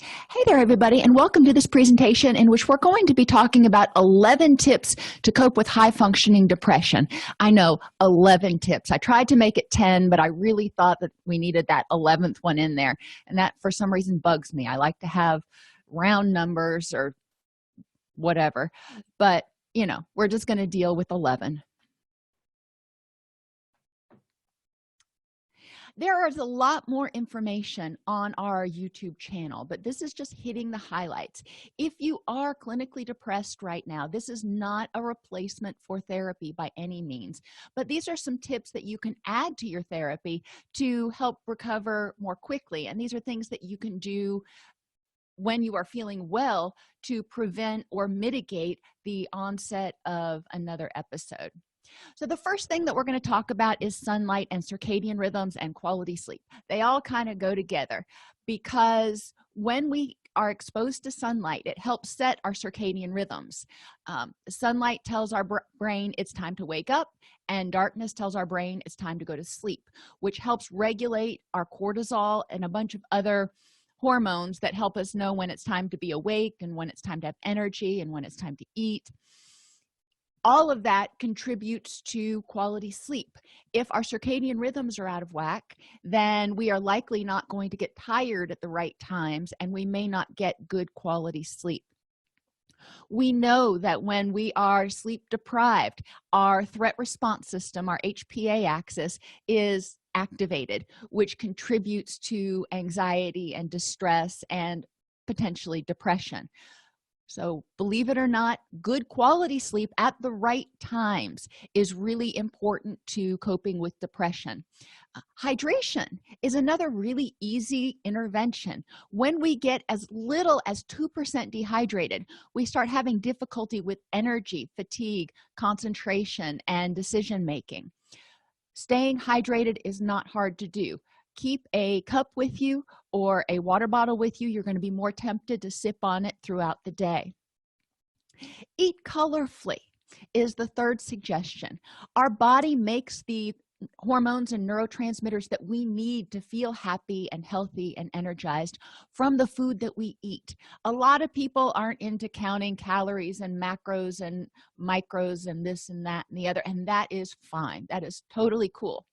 Hey there, everybody, and welcome to this presentation in which we're going to be talking about 11 tips to cope with high-functioning depression. I know, 11 tips. I tried to make it 10, but I really thought that we needed that 11th one in there, and that, for some reason, bugs me. I like to have round numbers or whatever, but, we're just going to deal with 11. There is a lot more information on our YouTube channel, but this is just hitting the highlights. If you are clinically depressed right now, this is not a replacement for therapy by any means, but these are some tips that you can add to your therapy to help recover more quickly. And these are things that you can do when you are feeling well to prevent or mitigate the onset of another episode. So the first thing that we're going to talk about is sunlight and circadian rhythms and quality sleep. They all kind of go together because when we are exposed to sunlight, it helps set our circadian rhythms. Sunlight tells our brain it's time to wake up, and darkness tells our brain it's time to go to sleep, which helps regulate our cortisol and a bunch of other hormones that help us know when it's time to be awake and when it's time to have energy and when it's time to eat. All of that contributes to quality sleep. If our circadian rhythms are out of whack, then we are likely not going to get tired at the right times, and we may not get good quality sleep. We know that when we are sleep deprived, our threat response system, our HPA axis, is activated, which contributes to anxiety and distress and potentially depression. So believe it or not, good quality sleep at the right times is really important to coping with depression. Hydration is another really easy intervention. When we get as little as 2% dehydrated, we start having difficulty with energy, fatigue, concentration, and decision making. Staying hydrated is not hard to do. Keep a cup with you or a water bottle with you. You're going to be more tempted to sip on it throughout the day. Eat colorfully is the third suggestion. Our body makes the hormones and neurotransmitters that we need to feel happy and healthy and energized from the food that we eat. A lot of people aren't into counting calories and macros and micros and this and that and the other, and that is fine. That is totally cool.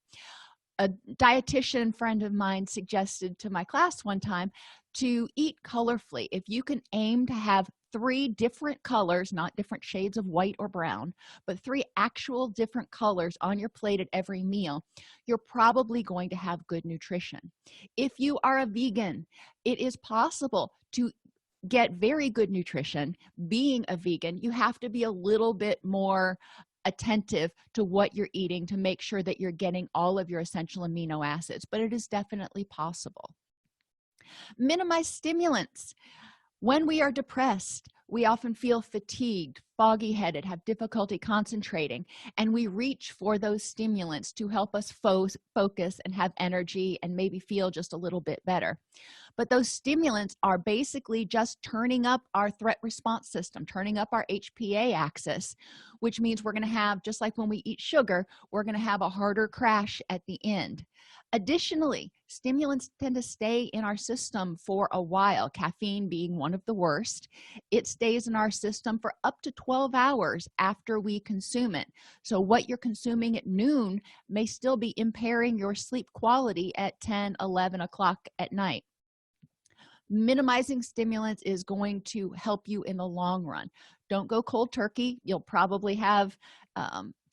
A dietitian friend of mine suggested to my class one time to eat colorfully. If you can aim to have 3 different colors, not different shades of white or brown, but 3 actual different colors on your plate at every meal, you're probably going to have good nutrition. If you are a vegan, it is possible to get very good nutrition. Being a vegan, you have to be a little bit more attentive to what you're eating to make sure that you're getting all of your essential amino acids, but it is definitely possible. Minimize stimulants. When we are depressed, we often feel fatigued, foggy-headed, have difficulty concentrating, and we reach for those stimulants to help us focus and have energy and maybe feel just a little bit better. But those stimulants are basically just turning up our threat response system, turning up our HPA axis, which means we're going to have, just like when we eat sugar, we're going to have a harder crash at the end. Additionally, stimulants tend to stay in our system for a while, caffeine being one of the worst. It stays in our system for up to 12 hours after we consume it. So what you're consuming at noon may still be impairing your sleep quality at 10, 11 o'clock at night. Minimizing stimulants is going to help you in the long run. Don't go cold turkey. You'll probably have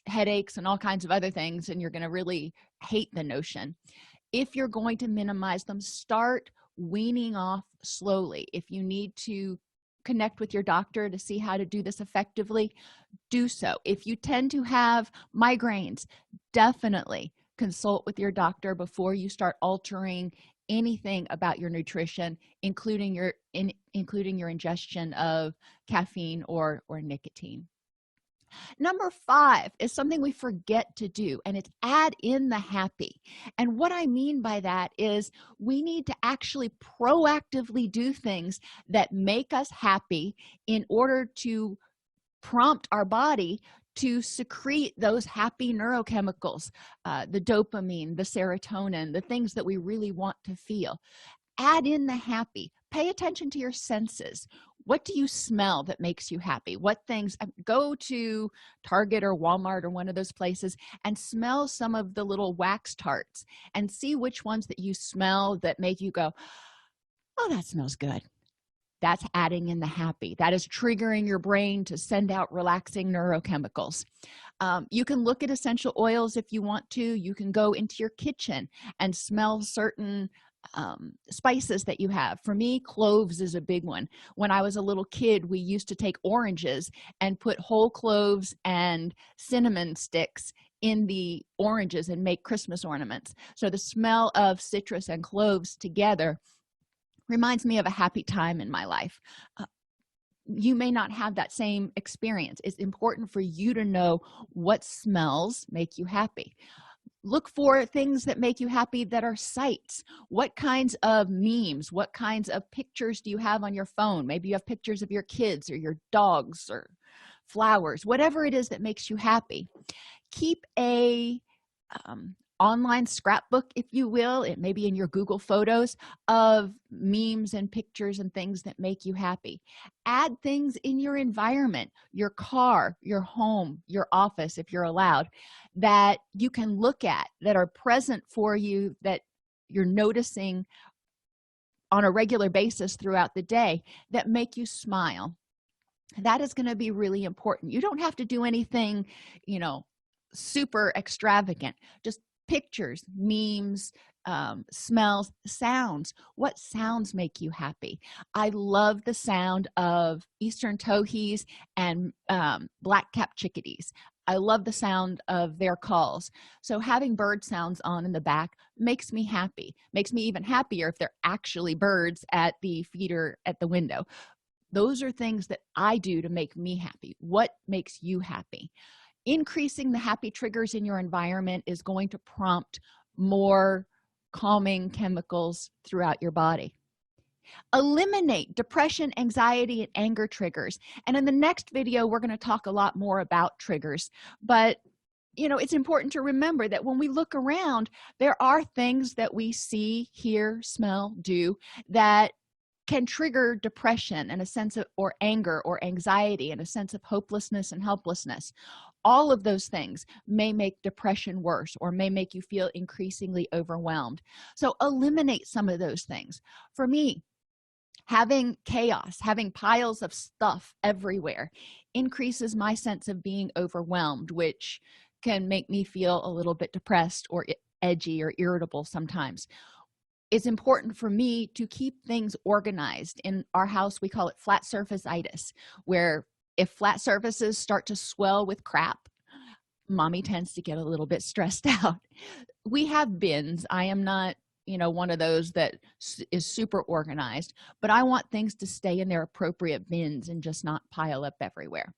headaches and all kinds of other things, and you're going to really hate the notion. If you're going to minimize them, start weaning off slowly. If you need to connect with your doctor to see how to do this effectively, do so. If you tend to have migraines, definitely consult with your doctor before you start altering anything about your nutrition, including your ingestion of caffeine or nicotine. Number 5 is something we forget to do, and it's add in the happy. And what I mean by that is we need to actually proactively do things that make us happy in order to prompt our body to secrete those happy neurochemicals, the dopamine, the serotonin, the things that we really want to feel. Add in the happy. pay attention to your senses. What do you smell that makes you happy? What things, go to Target or Walmart or one of those places and smell some of the little wax tarts and see which ones that you smell that make you go, oh, that smells good. That's adding in the happy. That is triggering your brain to send out relaxing neurochemicals. You can look at essential oils if you want to. You can go into your kitchen and smell certain spices that you have. For me, cloves is a big one. When I was a little kid, we used to take oranges and put whole cloves and cinnamon sticks in the oranges and make Christmas ornaments. So the smell of citrus and cloves together reminds me of a happy time in my life. You may not have that same experience. It's important for you to know what smells make you happy. Look for things that make you happy that are sights. What kinds of memes, what kinds of pictures do you have on your phone? Maybe you have pictures of your kids or your dogs or flowers, whatever it is that makes you happy. Keep a online scrapbook, if you will. It may be in your Google Photos of memes and pictures and things that make you happy. Add things in your environment, your car, your home, your office, if you're allowed, that you can look at, that are present for you, that you're noticing on a regular basis throughout the day, that make you smile. That is going to be really important. You don't have to do anything, super extravagant. Just pictures, memes, smells, sounds. What sounds make you happy? I love the sound of eastern towhees and black-capped chickadees. I love the sound of their calls. So having bird sounds on in the back makes me happy. Makes me even happier if they're actually birds at the feeder at the window. Those are things that I do to make me happy. What makes you happy? Increasing the happy triggers in your environment is going to prompt more calming chemicals throughout your body. Eliminate depression, anxiety, and anger triggers. And in the next video, we're going to talk a lot more about triggers. But, it's important to remember that when we look around, there are things that we see, hear, smell, do that can trigger depression and a sense of, or anger or anxiety and a sense of hopelessness and helplessness. All of those things may make depression worse or may make you feel increasingly overwhelmed. So eliminate some of those things. For me, having chaos, having piles of stuff everywhere increases my sense of being overwhelmed, which can make me feel a little bit depressed or edgy or irritable sometimes. It's important for me to keep things organized. In our house, we call it flat surface-itis, where if flat surfaces start to swell with crap, mommy tends to get a little bit stressed out. We have bins. I am not, one of those that is super organized, but I want things to stay in their appropriate bins and just not pile up everywhere.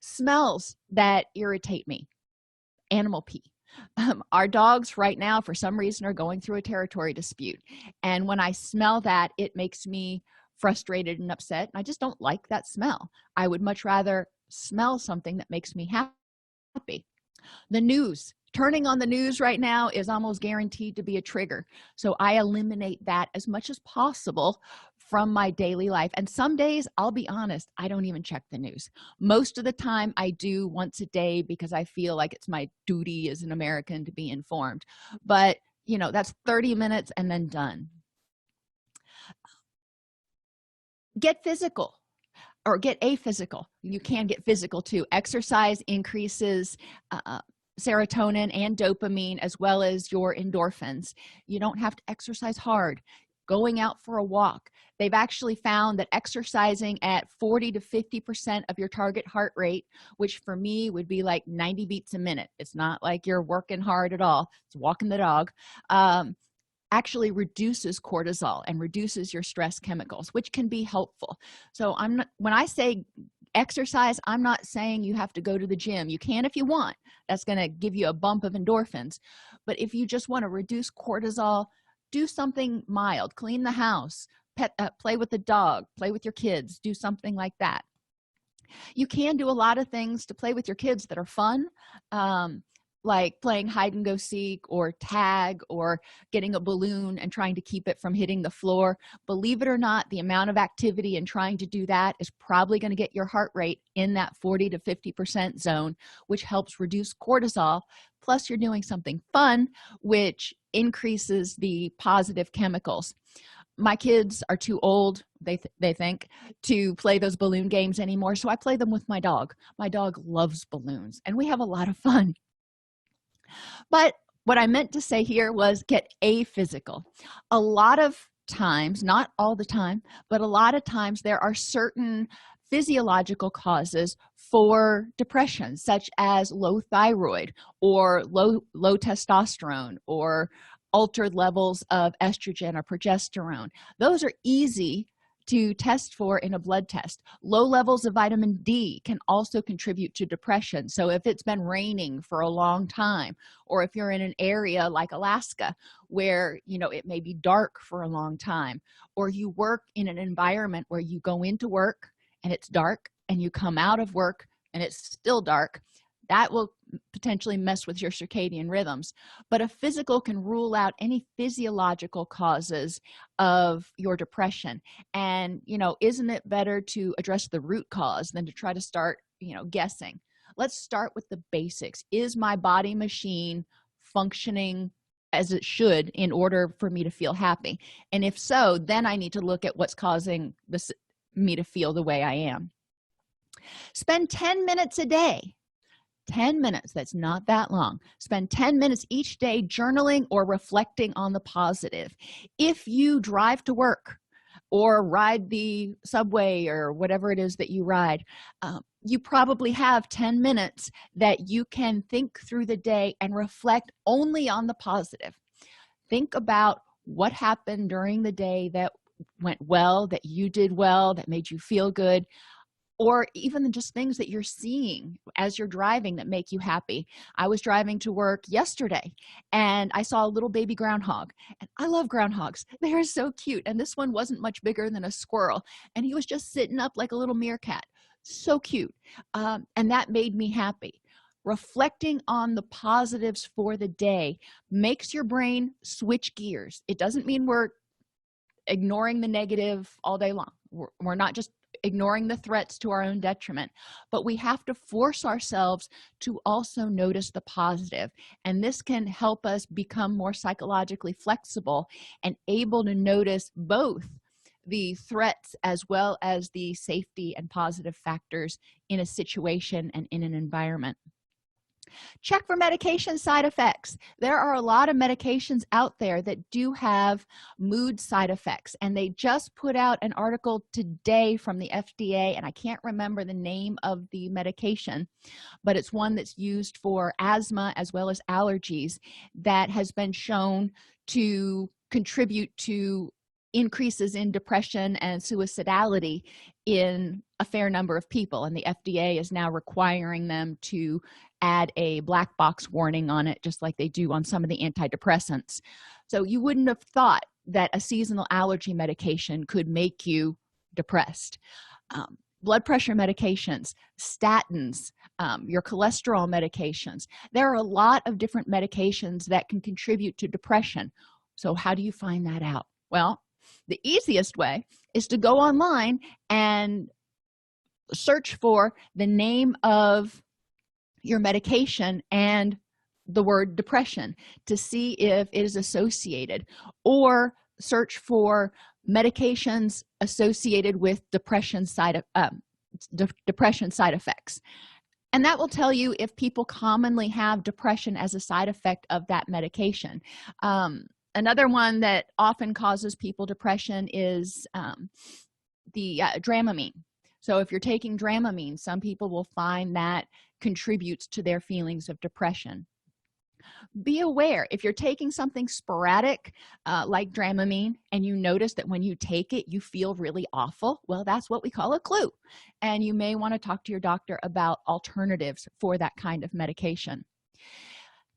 Smells that irritate me. Animal pee. Our dogs right now, for some reason, are going through a territory dispute. And when I smell that, it makes me frustrated and upset. I just don't like that smell. I would much rather smell something that makes me happy. The news. Turning on the news right now is almost guaranteed to be a trigger. So I eliminate that as much as possible from my daily life. And some days, I'll be honest, I don't even check the news. Most of the time I do once a day because I feel like it's my duty as an American to be informed. But, that's 30 minutes and then done. Get physical or get a physical. You can get physical too. Exercise increases serotonin and dopamine as well as your endorphins. You don't have to exercise hard. Going out for a walk. They've actually found that exercising at 40 to 50% of your target heart rate, which for me would be like 90 beats a minute. It's not like you're working hard at all. It's walking the dog. Actually reduces cortisol and reduces your stress chemicals, which can be helpful. So when I say exercise, I'm not saying you have to go to the gym. You can if you want. That's going to give you a bump of endorphins. But if you just want to reduce cortisol, do something mild. Clean the house, play with the dog, play with your kids, do something like that. You can do a lot of things to play with your kids that are fun. like playing hide and go seek or tag or getting a balloon and trying to keep it from hitting the floor, believe it or not, the amount of activity in trying to do that is probably going to get your heart rate in that 40 to 50% zone, which helps reduce cortisol. Plus you're doing something fun, which increases the positive chemicals. My kids are too old, they think, to play those balloon games anymore, so I play them with my dog. My dog loves balloons and we have a lot of fun. But what I meant to say here was get a physical. A lot of times, not all the time, but a lot of times there are certain physiological causes for depression, such as low thyroid or low testosterone or altered levels of estrogen or progesterone. Those are easy to test for in a blood test. Low levels of vitamin D can also contribute to depression. So if it's been raining for a long time, or if you're in an area like Alaska where it may be dark for a long time, or you work in an environment where you go into work and it's dark and you come out of work and it's still dark, that will potentially mess with your circadian rhythms. But a physical can rule out any physiological causes of your depression. And isn't it better to address the root cause than to try to start guessing? Let's start with the basics. Is my body machine functioning as it should in order for me to feel happy? And if so, then I need to look at what's causing me to feel the way I am. Spend 10 minutes a day. 10 minutes, that's not that long. Spend 10 minutes each day journaling or reflecting on the positive. If you drive to work or ride the subway or whatever it is that you ride, you probably have 10 minutes that you can think through the day and reflect only on the positive. Think about what happened during the day that went well, that you did well, that made you feel good, or even just things that you're seeing as you're driving that make you happy. I was driving to work yesterday and I saw a little baby groundhog, and I love groundhogs. They are so cute. And this one wasn't much bigger than a squirrel, and he was just sitting up like a little meerkat. So cute. And that made me happy. Reflecting on the positives for the day makes your brain switch gears. It doesn't mean we're ignoring the negative all day long. We're not just ignoring the threats to our own detriment, but we have to force ourselves to also notice the positive. And this can help us become more psychologically flexible and able to notice both the threats as well as the safety and positive factors in a situation and in an environment. Check for medication side effects. There are a lot of medications out there that do have mood side effects, and they just put out an article today from the FDA, and I can't remember the name of the medication, but it's one that's used for asthma as well as allergies that has been shown to contribute to increases in depression and suicidality in a fair number of people, and the FDA is now requiring them to add a black box warning on it, just like they do on some of the antidepressants. So you wouldn't have thought that a seasonal allergy medication could make you depressed. Blood pressure medications, statins, your cholesterol medications. There are a lot of different medications that can contribute to depression. So how do you find that out? Well, the easiest way is to go online and search for the name of your medication and the word depression to see if it is associated, or search for medications associated with depression side effects, and that will tell you if people commonly have depression as a side effect of that medication. Another one that often causes people depression is the Dramamine. So if you're taking Dramamine, some people will find that contributes to their feelings of depression. Be aware, if you're taking something sporadic like Dramamine, and you notice that when you take it you feel really awful, well, that's what we call a clue, and you may want to talk to your doctor about alternatives for that kind of medication.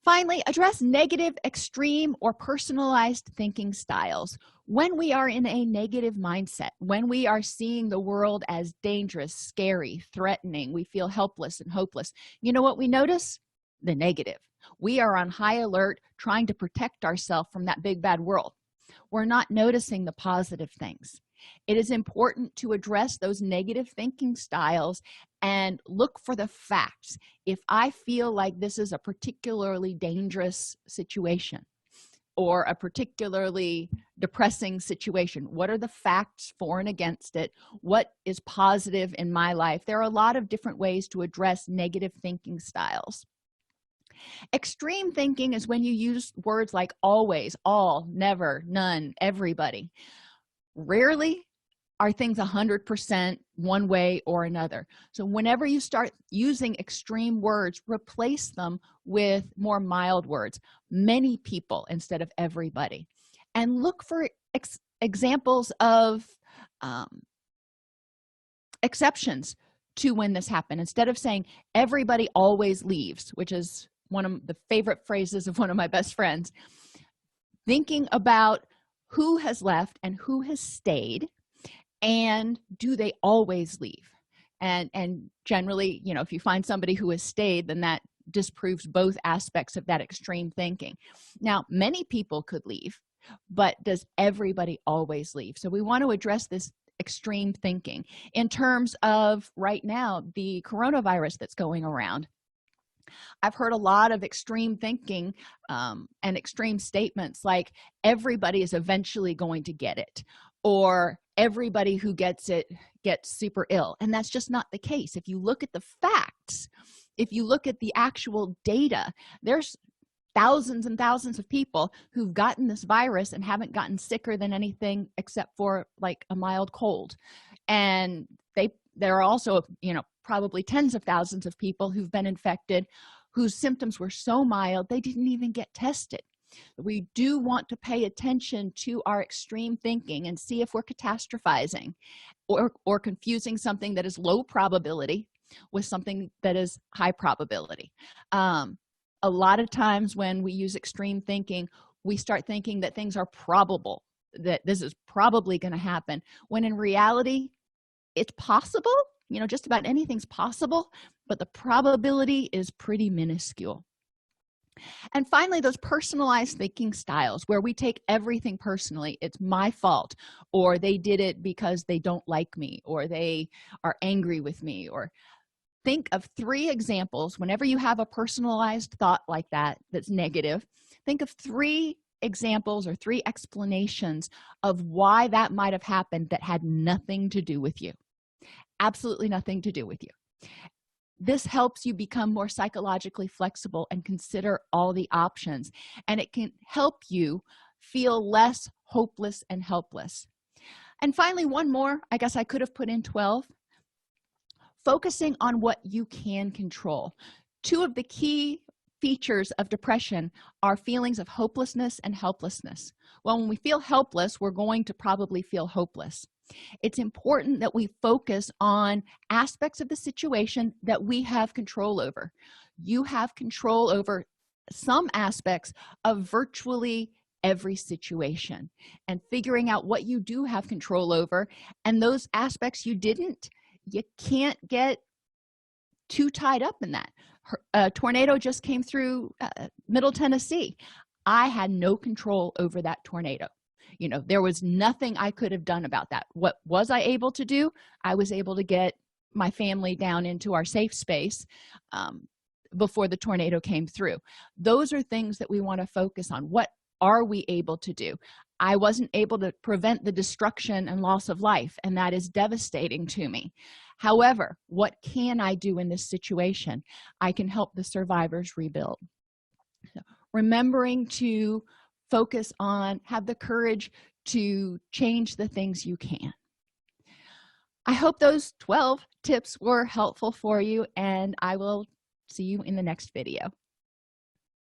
Finally, address negative, extreme, or personalized thinking styles. When we are in a negative mindset, when we are seeing the world as dangerous, scary, threatening, we feel helpless and hopeless, you know what we notice? The negative. We are on high alert trying to protect ourselves from that big bad world. We're not noticing the positive things. It is important to address those negative thinking styles and look for the facts. If I feel like this is a particularly dangerous situation or a particularly depressing situation, what are the facts for and against it? What is positive in my life? There are a lot of different ways to address negative thinking styles. Extreme thinking is when you use words like always, all, never, none, everybody. Rarely are things 100% one way or another. So whenever you start using extreme words, replace them with more mild words, many people instead of everybody, and look for examples of exceptions to when this happened. Instead of saying everybody always leaves, which is one of the favorite phrases of one of my best friends, thinking about who has left and who has stayed, and do they always leave? And generally, you know, if you find somebody who has stayed, then that disproves both aspects of that extreme thinking. Now, many people could leave, but does everybody always leave? So we want to address this extreme thinking in terms of right now the coronavirus that's going around. I've heard a lot of extreme thinking and extreme statements like everybody is eventually going to get it, or everybody who gets it gets super ill. And that's just not the case. If you look at the facts, if you look at the actual data, there's thousands and thousands of people who've gotten this virus and haven't gotten sicker than anything except for like a mild cold. And there are also, you know, probably tens of thousands of people who've been infected whose symptoms were so mild they didn't even get tested. We do want to pay attention to our extreme thinking and see if we're catastrophizing or confusing something that is low probability with something that is high probability. A lot of times when we use extreme thinking, we start thinking that things are probable, that this is probably going to happen, when in reality it's possible. You know, just about anything's possible, but the probability is pretty minuscule. And finally, those personalized thinking styles where we take everything personally. It's my fault, or they did it because they don't like me, or they are angry with me. Or think of 3 examples whenever you have a personalized thought like that that's negative. Think of 3 examples or 3 explanations of why that might have happened that had nothing to do with you. Absolutely nothing to do with you. This helps you become more psychologically flexible and consider all the options, and it can help you feel less hopeless and helpless. And finally, one more, I guess I could have put in 12, focusing on what you can control. 2 of the key features of depression are feelings of hopelessness and helplessness. Well, when we feel helpless, we're going to probably feel hopeless. It's important that we focus on aspects of the situation that we have control over. You have control over some aspects of virtually every situation, and figuring out what you do have control over and those aspects you didn't. You can't get too tied up in that. A tornado just came through Middle Tennessee. I had no control over that tornado. You know, there was nothing I could have done about that. What was I able to do? I was able to get my family down into our safe space before the tornado came through. Those are things that we want to focus on. What are we able to do? I wasn't able to prevent the destruction and loss of life, and that is devastating to me. However, what can I do in this situation? I can help the survivors rebuild. Remembering to focus on, have the courage to change the things you can. I hope those 12 tips were helpful for you, and I will see you in the next video.